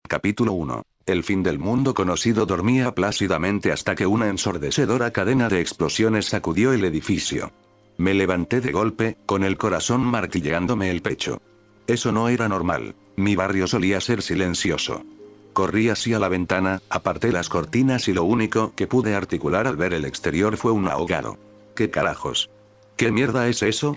Capítulo 1. El fin del mundo conocido dormía plácidamente hasta que una ensordecedora cadena de explosiones sacudió el edificio. Me levanté de golpe, con el corazón martilleándome el pecho. Eso no era normal. Mi barrio solía ser silencioso. Corrí hacia la ventana, aparté las cortinas y lo único que pude articular al ver el exterior fue un ahogado. ¿Qué carajos? ¿Qué mierda es eso?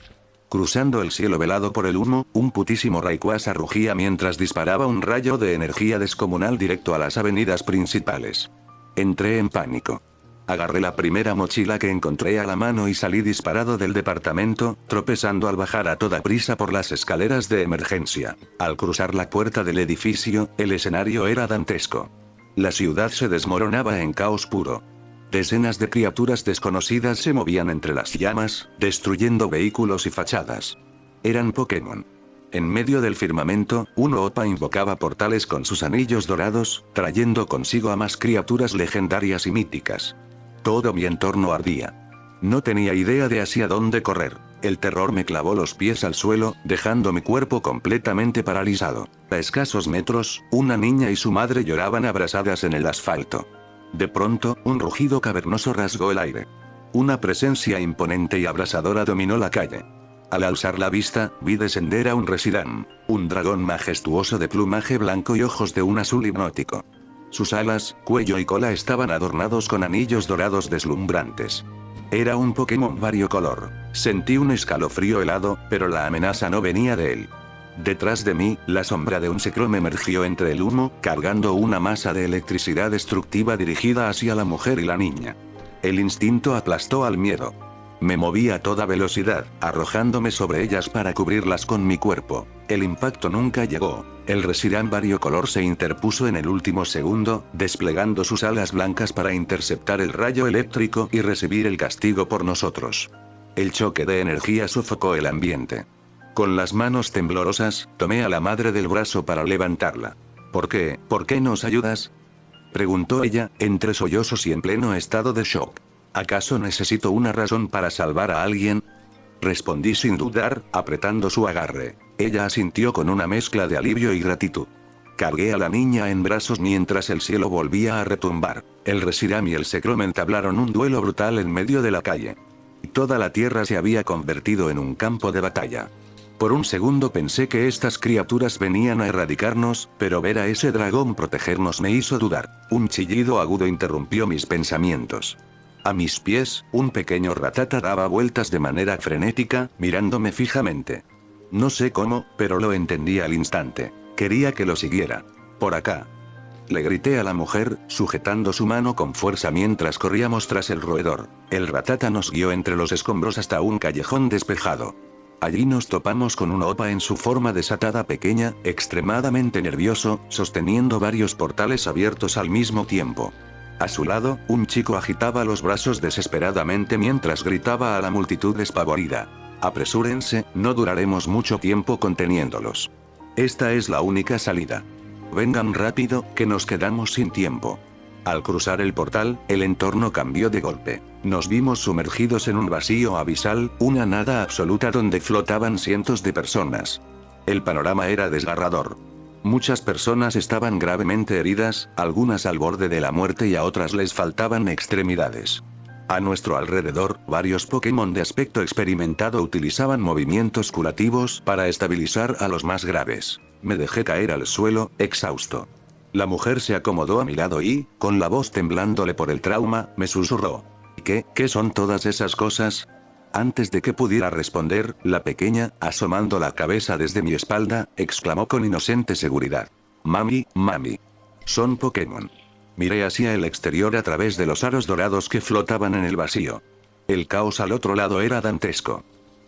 Cruzando el cielo velado por el humo, un putísimo Rayquaza rugía mientras disparaba un rayo de energía descomunal directo a las avenidas principales. Entré en pánico. Agarré la primera mochila que encontré a la mano y salí disparado del departamento, tropezando al bajar a toda prisa por las escaleras de emergencia. Al cruzar la puerta del edificio, el escenario era dantesco. La ciudad se desmoronaba en caos puro. Decenas de criaturas desconocidas se movían entre las llamas, destruyendo vehículos y fachadas. Eran Pokémon. En medio del firmamento, un Opa invocaba portales con sus anillos dorados, trayendo consigo a más criaturas legendarias y míticas. Todo mi entorno ardía. No tenía idea de hacia dónde correr. El terror me clavó los pies al suelo, dejando mi cuerpo completamente paralizado. A escasos metros, una niña y su madre lloraban abrazadas en el asfalto. De pronto, un rugido cavernoso rasgó el aire. Una presencia imponente y abrasadora dominó la calle. Al alzar la vista, vi descender a un Reshiram, un dragón majestuoso de plumaje blanco y ojos de un azul hipnótico. Sus alas, cuello y cola estaban adornados con anillos dorados deslumbrantes. Era un Pokémon variocolor. Sentí un escalofrío helado, pero la amenaza no venía de él. Detrás de mí, la sombra de un Zekrom emergió entre el humo, cargando una masa de electricidad destructiva dirigida hacia la mujer y la niña. El instinto aplastó al miedo. Me moví a toda velocidad, arrojándome sobre ellas para cubrirlas con mi cuerpo. El impacto nunca llegó. El Reshiram variocolor se interpuso en el último segundo, desplegando sus alas blancas para interceptar el rayo eléctrico y recibir el castigo por nosotros. El choque de energía sofocó el ambiente. Con las manos temblorosas, tomé a la madre del brazo para levantarla. ¿Por qué nos ayudas?, preguntó ella, entre sollozos y en pleno estado de shock. ¿Acaso necesito una razón para salvar a alguien?, respondí sin dudar, apretando su agarre. Ella asintió con una mezcla de alivio y gratitud. Cargué a la niña en brazos mientras el cielo volvía a retumbar. El Reshiram y el Zekrom entablaron un duelo brutal en medio de la calle. Toda la tierra se había convertido en un campo de batalla. Por un segundo pensé que estas criaturas venían a erradicarnos, pero ver a ese dragón protegernos me hizo dudar. Un chillido agudo interrumpió mis pensamientos. A mis pies, un pequeño Rattata daba vueltas de manera frenética, mirándome fijamente. No sé cómo, pero lo entendí al instante. Quería que lo siguiera. Por acá. Le grité a la mujer, sujetando su mano con fuerza mientras corríamos tras el roedor. El Rattata nos guió entre los escombros hasta un callejón despejado. Allí nos topamos con un Opa en su forma desatada pequeña, extremadamente nervioso, sosteniendo varios portales abiertos al mismo tiempo. A su lado, un chico agitaba los brazos desesperadamente mientras gritaba a la multitud despavorida. «Apresúrense, no duraremos mucho tiempo conteniéndolos. Esta es la única salida. Vengan rápido, que nos quedamos sin tiempo». Al cruzar el portal, el entorno cambió de golpe. Nos vimos sumergidos en un vacío abisal, una nada absoluta donde flotaban cientos de personas. El panorama era desgarrador. Muchas personas estaban gravemente heridas, algunas al borde de la muerte y a otras les faltaban extremidades. A nuestro alrededor, varios Pokémon de aspecto experimentado utilizaban movimientos curativos para estabilizar a los más graves. Me dejé caer al suelo, exhausto. La mujer se acomodó a mi lado y, con la voz temblándole por el trauma, me susurró. ¿Qué son todas esas cosas? Antes de que pudiera responder, la pequeña, asomando la cabeza desde mi espalda, exclamó con inocente seguridad. Mami. Son Pokémon. Miré hacia el exterior a través de los aros dorados que flotaban en el vacío. El caos al otro lado era dantesco.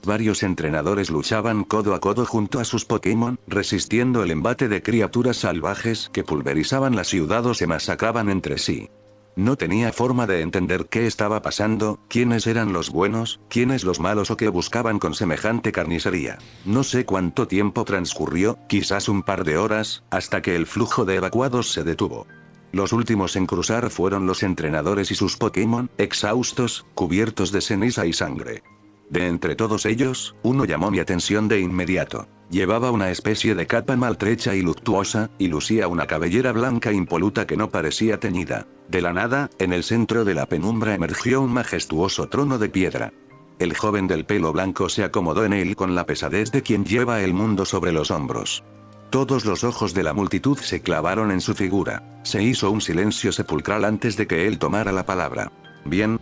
Varios entrenadores luchaban codo a codo junto a sus Pokémon, resistiendo el embate de criaturas salvajes que pulverizaban la ciudad o se masacraban entre sí. No tenía forma de entender qué estaba pasando, quiénes eran los buenos, quiénes los malos o qué buscaban con semejante carnicería. No sé cuánto tiempo transcurrió, quizás un par de horas, hasta que el flujo de evacuados se detuvo. Los últimos en cruzar fueron los entrenadores y sus Pokémon, exhaustos, cubiertos de ceniza y sangre. De entre todos ellos, uno llamó mi atención de inmediato. Llevaba una especie de capa maltrecha y luctuosa, y lucía una cabellera blanca impoluta que no parecía teñida. De la nada, en el centro de la penumbra emergió un majestuoso trono de piedra. El joven del pelo blanco se acomodó en él con la pesadez de quien lleva el mundo sobre los hombros. Todos los ojos de la multitud se clavaron en su figura. Se hizo un silencio sepulcral antes de que él tomara la palabra. Bien,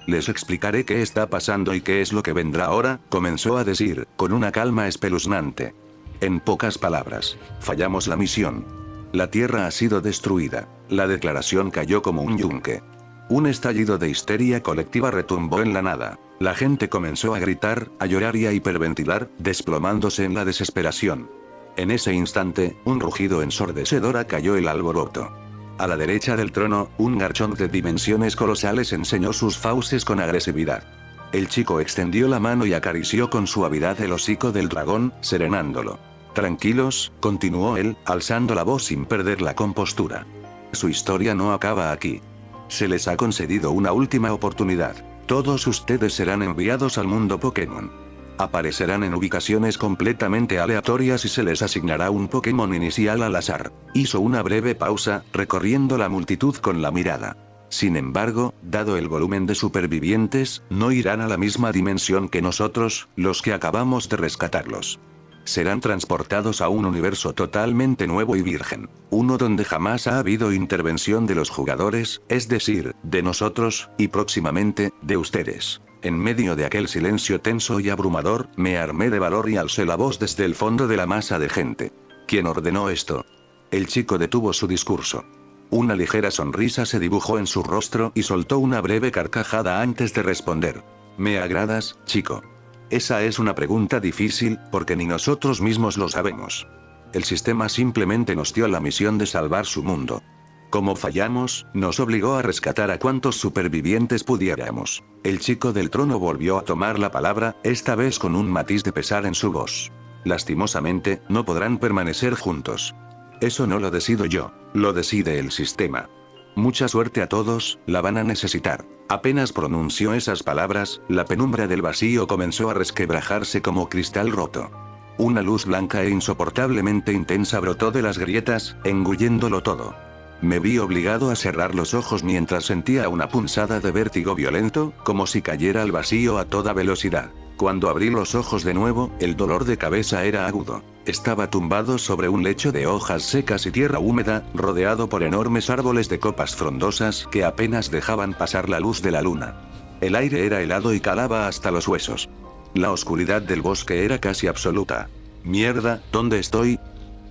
les explicaré qué está pasando y qué es lo que vendrá ahora, comenzó a decir, con una calma espeluznante. En pocas palabras, fallamos la misión. La Tierra ha sido destruida. La declaración cayó como un yunque. Un estallido de histeria colectiva retumbó en la nada. La gente comenzó a gritar, a llorar y a hiperventilar, desplomándose en la desesperación. En ese instante, un rugido ensordecedor acalló el alboroto. A la derecha del trono, un garchón de dimensiones colosales enseñó sus fauces con agresividad. El chico extendió la mano y acarició con suavidad el hocico del dragón, serenándolo. Tranquilos, continuó él, alzando la voz sin perder la compostura. Su historia no acaba aquí. Se les ha concedido una última oportunidad. Todos ustedes serán enviados al mundo Pokémon. Aparecerán en ubicaciones completamente aleatorias y se les asignará un Pokémon inicial al azar. Hizo una breve pausa, recorriendo la multitud con la mirada. Sin embargo, dado el volumen de supervivientes, no irán a la misma dimensión que nosotros, los que acabamos de rescatarlos. Serán transportados a un universo totalmente nuevo y virgen. Uno donde jamás ha habido intervención de los jugadores, es decir, de nosotros, y próximamente, de ustedes. En medio de aquel silencio tenso y abrumador, me armé de valor y alcé la voz desde el fondo de la masa de gente. ¿Quién ordenó esto? El chico detuvo su discurso. Una ligera sonrisa se dibujó en su rostro y soltó una breve carcajada antes de responder. ¿Me agradas, chico? Esa es una pregunta difícil, porque ni nosotros mismos lo sabemos. El sistema simplemente nos dio la misión de salvar su mundo. Como fallamos, nos obligó a rescatar a cuantos supervivientes pudiéramos. El chico del trono volvió a tomar la palabra, esta vez con un matiz de pesar en su voz. Lastimosamente, no podrán permanecer juntos. Eso no lo decido yo, lo decide el sistema. Mucha suerte a todos, la van a necesitar. Apenas pronunció esas palabras, la penumbra del vacío comenzó a resquebrajarse como cristal roto. Una luz blanca e insoportablemente intensa brotó de las grietas, engulléndolo todo. Me vi obligado a cerrar los ojos mientras sentía una punzada de vértigo violento, como si cayera al vacío a toda velocidad. Cuando abrí los ojos de nuevo, el dolor de cabeza era agudo. Estaba tumbado sobre un lecho de hojas secas y tierra húmeda, rodeado por enormes árboles de copas frondosas que apenas dejaban pasar la luz de la luna. El aire era helado y calaba hasta los huesos. La oscuridad del bosque era casi absoluta. «Mierda, ¿dónde estoy?»,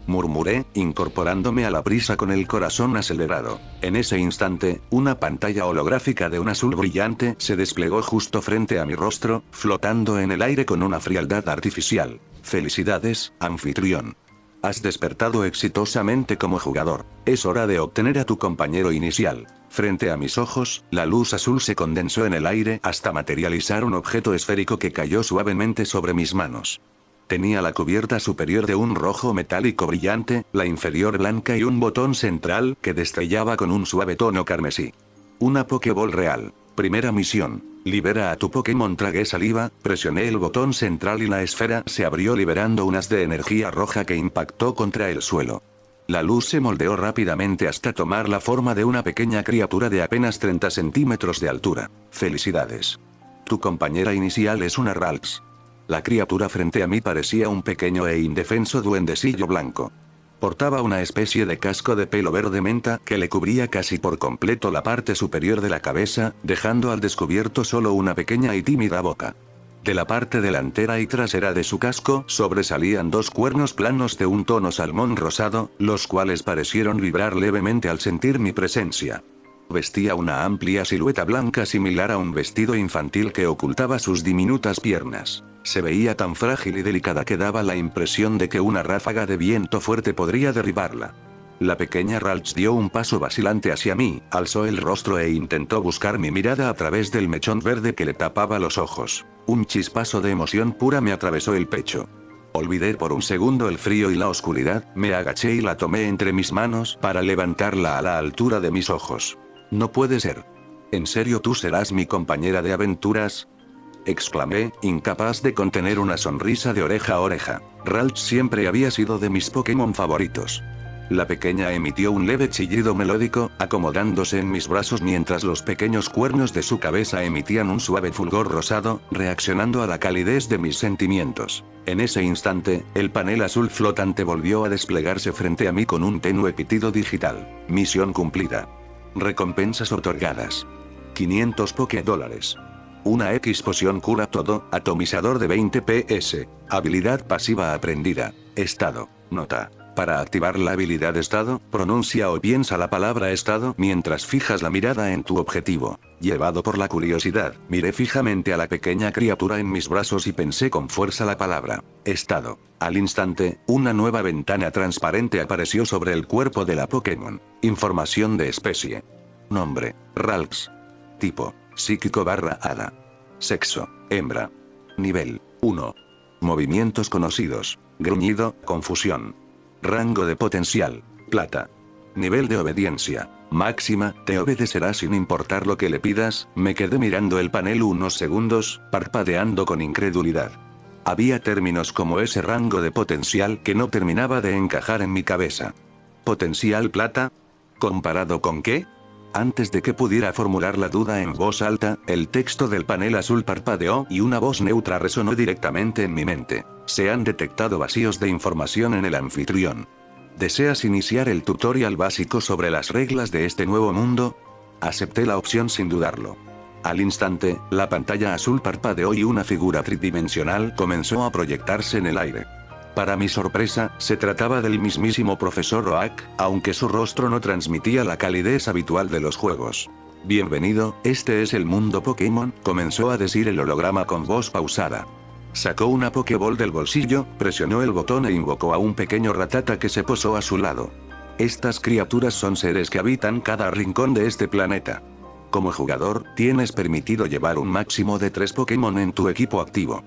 murmuré, incorporándome a la prisa con el corazón acelerado. En ese instante, una pantalla holográfica de un azul brillante se desplegó justo frente a mi rostro, flotando en el aire con una frialdad artificial. «Felicidades, anfitrión. Has despertado exitosamente como jugador. Es hora de obtener a tu compañero inicial». Frente a mis ojos, la luz azul se condensó en el aire hasta materializar un objeto esférico que cayó suavemente sobre mis manos. Tenía la cubierta superior de un rojo metálico brillante, la inferior blanca y un botón central que destellaba con un suave tono carmesí. Una Pokéball real. Primera misión. Libera a tu Pokémon. Tragué saliva, presioné el botón central y la esfera se abrió liberando un haz de energía roja que impactó contra el suelo. La luz se moldeó rápidamente hasta tomar la forma de una pequeña criatura de apenas 30 centímetros de altura. Felicidades. Tu compañera inicial es una Ralts. La criatura frente a mí parecía un pequeño e indefenso duendecillo blanco. Portaba una especie de casco de pelo verde menta que le cubría casi por completo la parte superior de la cabeza, dejando al descubierto solo una pequeña y tímida boca. De la parte delantera y trasera de su casco sobresalían dos cuernos planos de un tono salmón rosado, los cuales parecieron vibrar levemente al sentir mi presencia. Vestía una amplia silueta blanca similar a un vestido infantil que ocultaba sus diminutas piernas. Se veía tan frágil y delicada que daba la impresión de que una ráfaga de viento fuerte podría derribarla. La pequeña Ralts dio un paso vacilante hacia mí, alzó el rostro e intentó buscar mi mirada a través del mechón verde que le tapaba los ojos. Un chispazo de emoción pura me atravesó el pecho. Olvidé por un segundo el frío y la oscuridad, me agaché y la tomé entre mis manos para levantarla a la altura de mis ojos. No puede ser. ¿En serio tú serás mi compañera de aventuras? exclamé, incapaz de contener una sonrisa de oreja a oreja. Ralts siempre había sido de mis Pokémon favoritos. La pequeña emitió un leve chillido melódico, acomodándose en mis brazos mientras los pequeños cuernos de su cabeza emitían un suave fulgor rosado, reaccionando a la calidez de mis sentimientos. En ese instante, el panel azul flotante volvió a desplegarse frente a mí con un tenue pitido digital. Misión cumplida. Recompensas otorgadas. 500 $. Una X poción cura todo, atomizador de 20 PS. Habilidad pasiva aprendida. Estado. Nota. Para activar la habilidad estado, pronuncia o piensa la palabra estado mientras fijas la mirada en tu objetivo. Llevado por la curiosidad, miré fijamente a la pequeña criatura en mis brazos y pensé con fuerza la palabra estado. Al instante, una nueva ventana transparente apareció sobre el cuerpo de la Pokémon. Información de especie. Nombre: Ralts. Tipo: psíquico / hada. Sexo: hembra. Nivel: 1. Movimientos conocidos: gruñido, confusión. Rango de potencial: plata. Nivel de obediencia: máxima, te obedecerá sin importar lo que le pidas. Me quedé mirando el panel unos segundos, parpadeando con incredulidad. Había términos como ese rango de potencial que no terminaba de encajar en mi cabeza. ¿Potencial plata? ¿Comparado con qué? Antes de que pudiera formular la duda en voz alta, el texto del panel azul parpadeó y una voz neutra resonó directamente en mi mente. Se han detectado vacíos de información en el anfitrión. ¿Deseas iniciar el tutorial básico sobre las reglas de este nuevo mundo? Acepté la opción sin dudarlo. Al instante, la pantalla azul parpadeó y una figura tridimensional comenzó a proyectarse en el aire. Para mi sorpresa, se trataba del mismísimo Profesor Oak, aunque su rostro no transmitía la calidez habitual de los juegos. Bienvenido, este es el mundo Pokémon, comenzó a decir el holograma con voz pausada. Sacó una Pokéball del bolsillo, presionó el botón e invocó a un pequeño Rattata que se posó a su lado. Estas criaturas son seres que habitan cada rincón de este planeta. Como jugador, tienes permitido llevar un máximo de 3 Pokémon en tu equipo activo.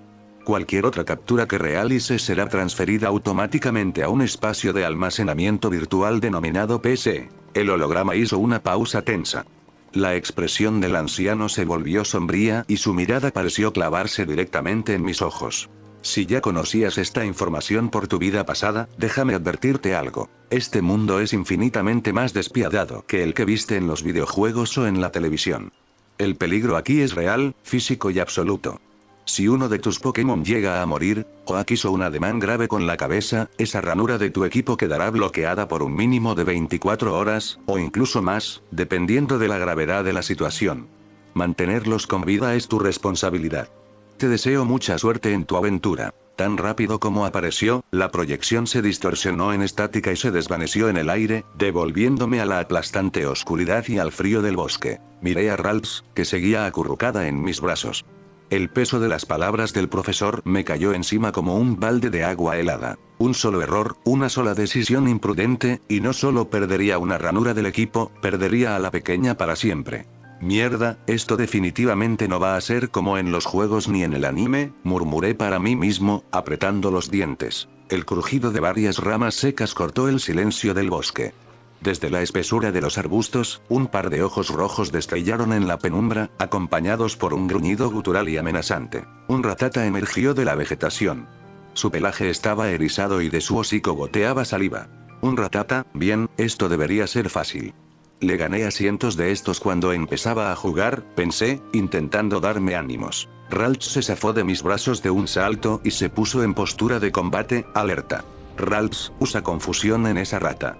Cualquier otra captura que realices será transferida automáticamente a un espacio de almacenamiento virtual denominado PC. El holograma hizo una pausa tensa. La expresión del anciano se volvió sombría y su mirada pareció clavarse directamente en mis ojos. Si ya conocías esta información por tu vida pasada, déjame advertirte algo. Este mundo es infinitamente más despiadado que el que viste en los videojuegos o en la televisión. El peligro aquí es real, físico y absoluto. Si uno de tus Pokémon llega a morir, o hizo un ademán grave con la cabeza, esa ranura de tu equipo quedará bloqueada por un mínimo de 24 horas, o incluso más, dependiendo de la gravedad de la situación. Mantenerlos con vida es tu responsabilidad. Te deseo mucha suerte en tu aventura. Tan rápido como apareció, la proyección se distorsionó en estática y se desvaneció en el aire, devolviéndome a la aplastante oscuridad y al frío del bosque. Miré a Ralts, que seguía acurrucada en mis brazos. El peso de las palabras del profesor me cayó encima como un balde de agua helada. Un solo error, una sola decisión imprudente, y no solo perdería una ranura del equipo, perdería a la pequeña para siempre. Mierda, esto definitivamente no va a ser como en los juegos ni en el anime, murmuré para mí mismo, apretando los dientes. El crujido de varias ramas secas cortó el silencio del bosque. Desde la espesura de los arbustos, un par de ojos rojos destrellaron en la penumbra, acompañados por un gruñido gutural y amenazante. Un Rattata emergió de la vegetación. Su pelaje estaba erizado y de su hocico goteaba saliva. Un Rattata, bien, esto debería ser fácil. Le gané a cientos de estos cuando empezaba a jugar, pensé, intentando darme ánimos. Ralts se zafó de mis brazos de un salto y se puso en postura de combate, alerta. Ralts, usa confusión en esa rata.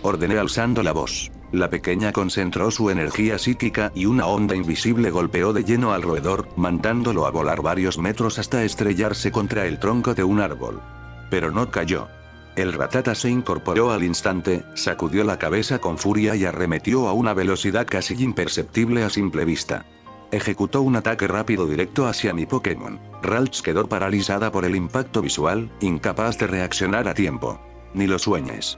Ordené alzando la voz. La pequeña concentró su energía psíquica y una onda invisible golpeó de lleno al roedor, mandándolo a volar varios metros hasta estrellarse contra el tronco de un árbol. Pero no cayó. El Rattata se incorporó al instante, sacudió la cabeza con furia y arremetió a una velocidad casi imperceptible a simple vista. Ejecutó un ataque rápido directo hacia mi Pokémon. Ralts quedó paralizada por el impacto visual, incapaz de reaccionar a tiempo. Ni lo sueñes.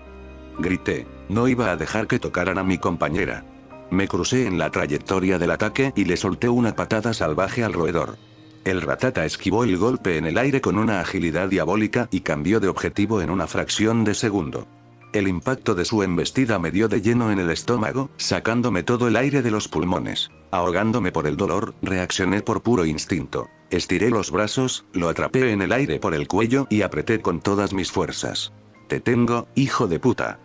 Grité. No iba a dejar que tocaran a mi compañera. Me crucé en la trayectoria del ataque y le solté una patada salvaje al roedor. El Rattata esquivó el golpe en el aire con una agilidad diabólica y cambió de objetivo en una fracción de segundo. El impacto de su embestida me dio de lleno en el estómago, sacándome todo el aire de los pulmones. Ahogándome por el dolor, reaccioné por puro instinto. Estiré los brazos, lo atrapé en el aire por el cuello y apreté con todas mis fuerzas. «Te tengo, hijo de puta»,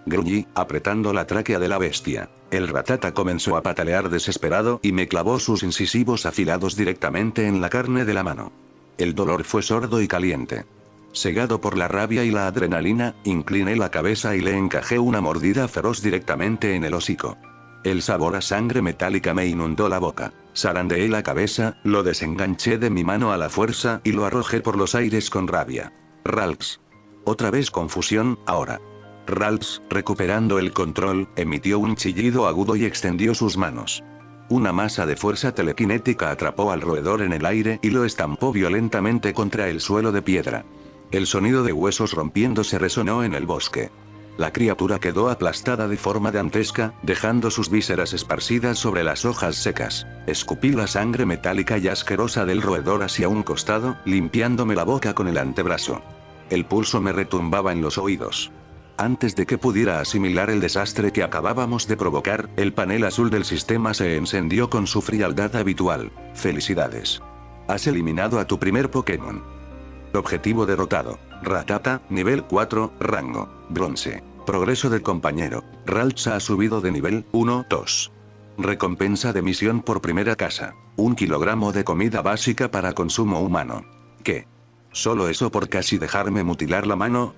gruñí, apretando la tráquea de la bestia. El ratata comenzó a patalear desesperado y me clavó sus incisivos afilados directamente en la carne de la mano. El dolor fue sordo y caliente. Cegado por la rabia y la adrenalina, incliné la cabeza y le encajé una mordida feroz directamente en el hocico. El sabor a sangre metálica me inundó la boca. Zarandeé la cabeza, lo desenganché de mi mano a la fuerza y lo arrojé por los aires con rabia. «Ralphs». Otra vez confusión, ahora. Ralphs, recuperando el control, emitió un chillido agudo y extendió sus manos. Una masa de fuerza telequinética atrapó al roedor en el aire y lo estampó violentamente contra el suelo de piedra. El sonido de huesos rompiéndose resonó en el bosque. La criatura quedó aplastada de forma dantesca, dejando sus vísceras esparcidas sobre las hojas secas. Escupí la sangre metálica y asquerosa del roedor hacia un costado, limpiándome la boca con el antebrazo. El pulso me retumbaba en los oídos. Antes de que pudiera asimilar el desastre que acabábamos de provocar, el panel azul del sistema se encendió con su frialdad habitual. «Felicidades. Has eliminado a tu primer Pokémon. Objetivo derrotado. Ratata, nivel 4, rango bronce. Progreso de compañero. Ralphs ha subido de nivel 1-2. Recompensa de misión por primera casa. 1 kilogramo de comida básica para consumo humano». ¿Qué? ¿Solo eso por casi dejarme mutilar la mano?,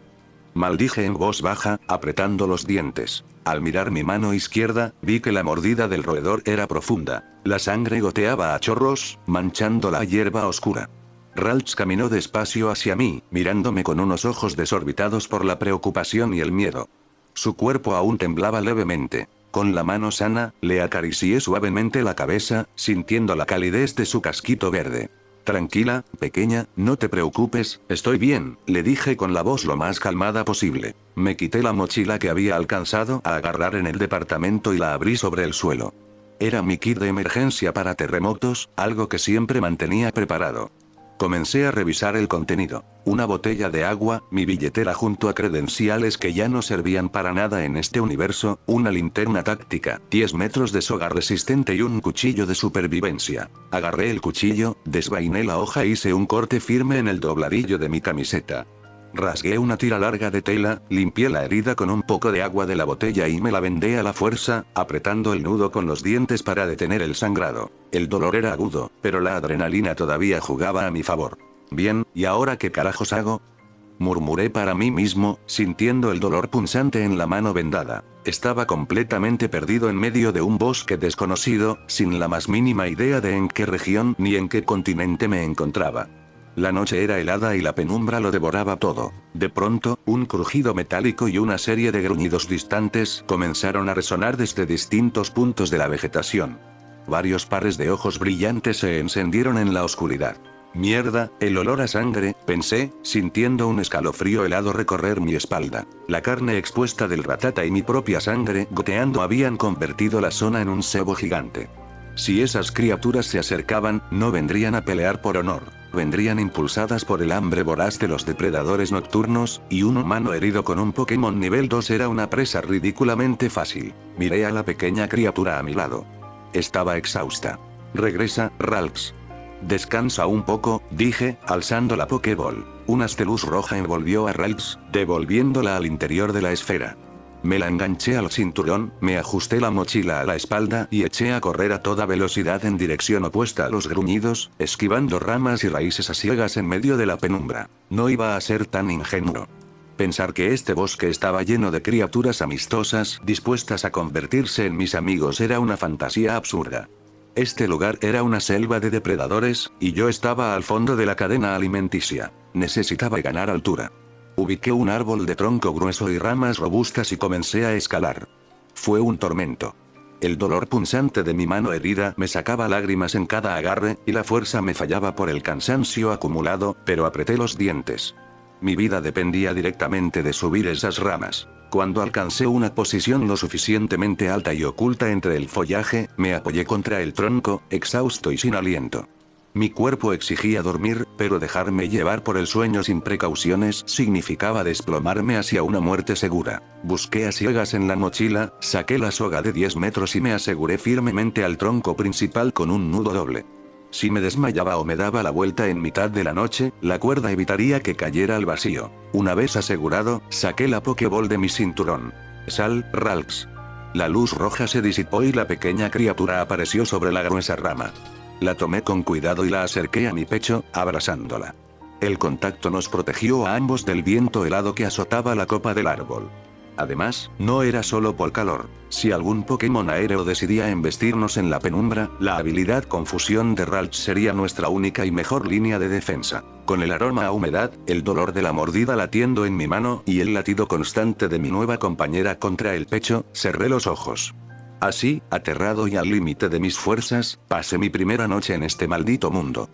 maldije en voz baja, apretando los dientes. Al mirar mi mano izquierda, vi que la mordida del roedor era profunda. La sangre goteaba a chorros, manchando la hierba oscura. Ralphs caminó despacio hacia mí, mirándome con unos ojos desorbitados por la preocupación y el miedo. Su cuerpo aún temblaba levemente. Con la mano sana, le acaricié suavemente la cabeza, sintiendo la calidez de su casquito verde. «Tranquila, pequeña, no te preocupes, estoy bien», le dije con la voz lo más calmada posible. Me quité la mochila que había alcanzado a agarrar en el departamento y la abrí sobre el suelo. Era mi kit de emergencia para terremotos, algo que siempre mantenía preparado. Comencé a revisar el contenido. Una botella de agua, mi billetera junto a credenciales que ya no servían para nada en este universo, una linterna táctica, 10 metros de soga resistente y un cuchillo de supervivencia. Agarré el cuchillo, desvainé la hoja e hice un corte firme en el dobladillo de mi camiseta. Rasgué una tira larga de tela, limpié la herida con un poco de agua de la botella y me la vendé a la fuerza, apretando el nudo con los dientes para detener el sangrado. El dolor era agudo, pero la adrenalina todavía jugaba a mi favor. «Bien, ¿y ahora qué carajos hago?», murmuré para mí mismo, sintiendo el dolor punzante en la mano vendada. Estaba completamente perdido en medio de un bosque desconocido, sin la más mínima idea de en qué región ni en qué continente me encontraba. La noche era helada y la penumbra lo devoraba todo. De pronto, un crujido metálico y una serie de gruñidos distantes comenzaron a resonar desde distintos puntos de la vegetación. Varios pares de ojos brillantes se encendieron en la oscuridad. «Mierda, el olor a sangre», pensé, sintiendo un escalofrío helado recorrer mi espalda. La carne expuesta del ratata y mi propia sangre goteando habían convertido la zona en un cebo gigante. Si esas criaturas se acercaban, no vendrían a pelear por honor. Vendrían impulsadas por el hambre voraz de los depredadores nocturnos, y un humano herido con un Pokémon nivel 2 era una presa ridículamente fácil. Miré a la pequeña criatura a mi lado. Estaba exhausta. «Regresa, Ralphs. Descansa un poco», dije, alzando la Pokéball. Una haz de luz roja envolvió a Ralphs, devolviéndola al interior de la esfera. Me la enganché al cinturón, me ajusté la mochila a la espalda y eché a correr a toda velocidad en dirección opuesta a los gruñidos, esquivando ramas y raíces a ciegas en medio de la penumbra. No iba a ser tan ingenuo. Pensar que este bosque estaba lleno de criaturas amistosas, dispuestas a convertirse en mis amigos, era una fantasía absurda. Este lugar era una selva de depredadores, y yo estaba al fondo de la cadena alimenticia. Necesitaba ganar altura. Ubiqué un árbol de tronco grueso y ramas robustas y comencé a escalar. Fue un tormento. El dolor punzante de mi mano herida me sacaba lágrimas en cada agarre, y la fuerza me fallaba por el cansancio acumulado, pero apreté los dientes. Mi vida dependía directamente de subir esas ramas. Cuando alcancé una posición lo suficientemente alta y oculta entre el follaje, me apoyé contra el tronco, exhausto y sin aliento. Mi cuerpo exigía dormir, pero dejarme llevar por el sueño sin precauciones significaba desplomarme hacia una muerte segura. Busqué a ciegas en la mochila, saqué la soga de 10 metros y me aseguré firmemente al tronco principal con un nudo doble. Si me desmayaba o me daba la vuelta en mitad de la noche, la cuerda evitaría que cayera al vacío. Una vez asegurado, saqué la Pokéball de mi cinturón. Sal, Ralks. La luz roja se disipó y la pequeña criatura apareció sobre la gruesa rama. La tomé con cuidado y la acerqué a mi pecho, abrazándola. El contacto nos protegió a ambos del viento helado que azotaba la copa del árbol. Además, no era solo por calor. Si algún Pokémon aéreo decidía embestirnos en la penumbra, la habilidad Confusión de Ralts sería nuestra única y mejor línea de defensa. Con el aroma a humedad, el dolor de la mordida latiendo en mi mano y el latido constante de mi nueva compañera contra el pecho, cerré los ojos. Así, aterrado y al límite de mis fuerzas, pasé mi primera noche en este maldito mundo.